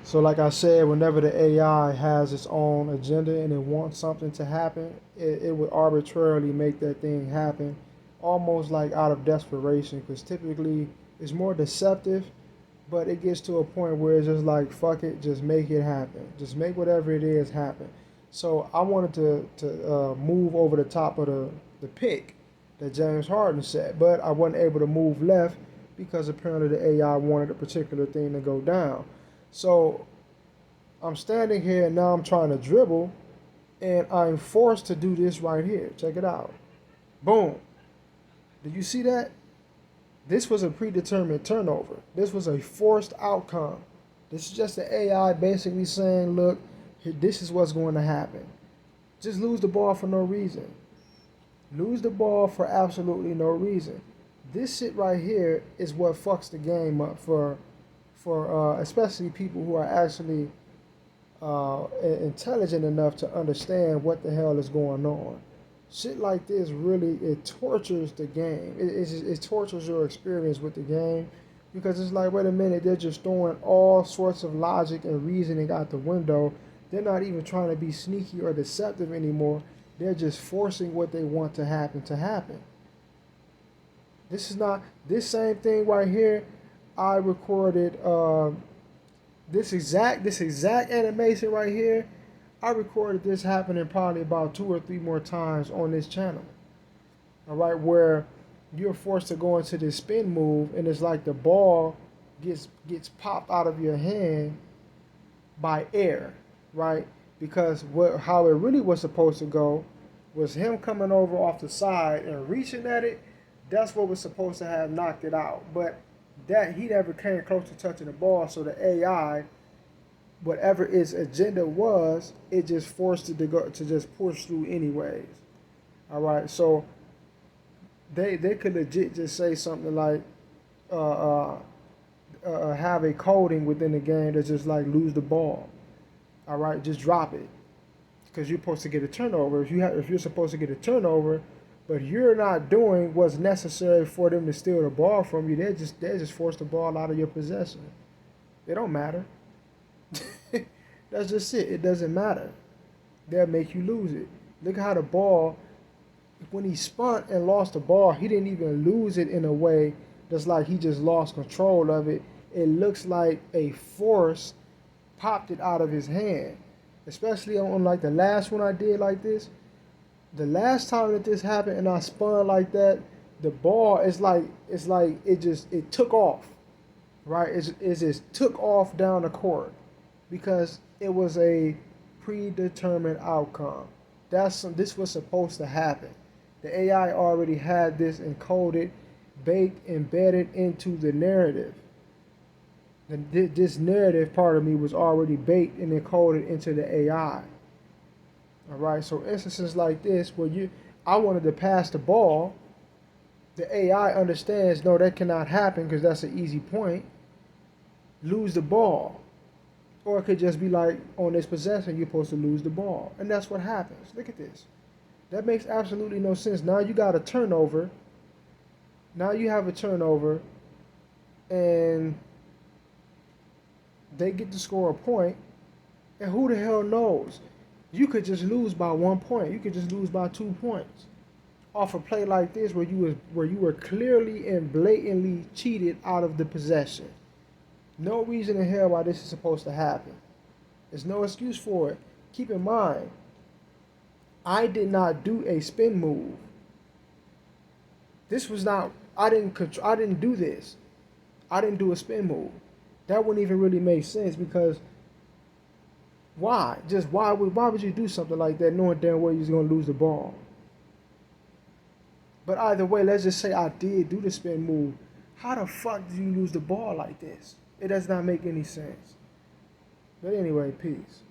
So, like I said, whenever the AI has its own agenda and it wants something to happen, it would arbitrarily make that thing happen, almost like out of desperation. Because typically it's more deceptive, but it gets to a point where it's just like, fuck it, just make it happen. Just make whatever it is happen. So I wanted to move over the top of the pick that James Harden said, but I wasn't able to move left because apparently the AI wanted a particular thing to go down. So I'm standing here and now I'm trying to dribble and I'm forced to do this right here. Check it out. Boom. Did you see that? This was a predetermined turnover. This was a forced outcome. This is just the AI basically saying, look, this is what's going to happen. Just lose the ball for no reason. Lose the ball for absolutely no reason. This shit right here is what fucks the game up for especially people who are actually intelligent enough to understand what the hell is going on. Shit like this really it tortures the game. It tortures your experience with the game because it's like, wait a minute, they're just throwing all sorts of logic and reasoning out the window. They're not even trying to be sneaky or deceptive anymore. They're just forcing what they want to happen to happen. This is not this same thing right here. I recorded this exact animation right here. I recorded this happening probably about 2 or 3 more times on this channel. All right, where you're forced to go into this spin move, and it's like the ball gets popped out of your hand by air, right? Because how it really was supposed to go was him coming over off the side and reaching at it. That's what was supposed to have knocked it out, but that he never came close to touching the ball. So the AI, whatever its agenda was, it just forced it to just push through anyways. All right, so they could legit just say something like uh, uh, have a coding within the game that's just like lose the ball. All right, just drop it because you're supposed to get a turnover. If you're supposed to get a turnover, but you're not doing what's necessary for them to steal the ball from you, they just force the ball out of your possession. It don't matter. That's just it. It doesn't matter. They'll make you lose it. Look how the ball, when he spun and lost the ball, he didn't even lose it in a way that's like he just lost control of it. It looks like a force popped it out of his hand. Especially on like the last one I did like this. The last time that this happened and I spun like that, the ball it's like it took off. Right? It just took off down the court because it was a predetermined outcome. This was supposed to happen. The AI already had this encoded, baked, embedded into the narrative. And this narrative part of me was already baked and encoded into the AI. All right. So instances like this where I wanted to pass the ball, the AI understands no, that cannot happen because that's an easy point. Lose the ball. Or it could just be like on this possession, you're supposed to lose the ball. And that's what happens. Look at this. That makes absolutely no sense. Now you got a turnover. Now you have a turnover. And they get to score a point. And who the hell knows? You could just lose by 1 point. You could just lose by 2 points. Off a play like this where you were clearly and blatantly cheated out of the possession. No reason in hell why this is supposed to happen. There's no excuse for it. Keep in mind, I did not do a spin move. This was not. I didn't do this. I didn't do a spin move. That wouldn't even really make sense because why? Just why would you do something like that knowing damn well you're gonna lose the ball? But either way, let's just say I did do the spin move. How the fuck did you lose the ball like this? It does not make any sense. But anyway, peace.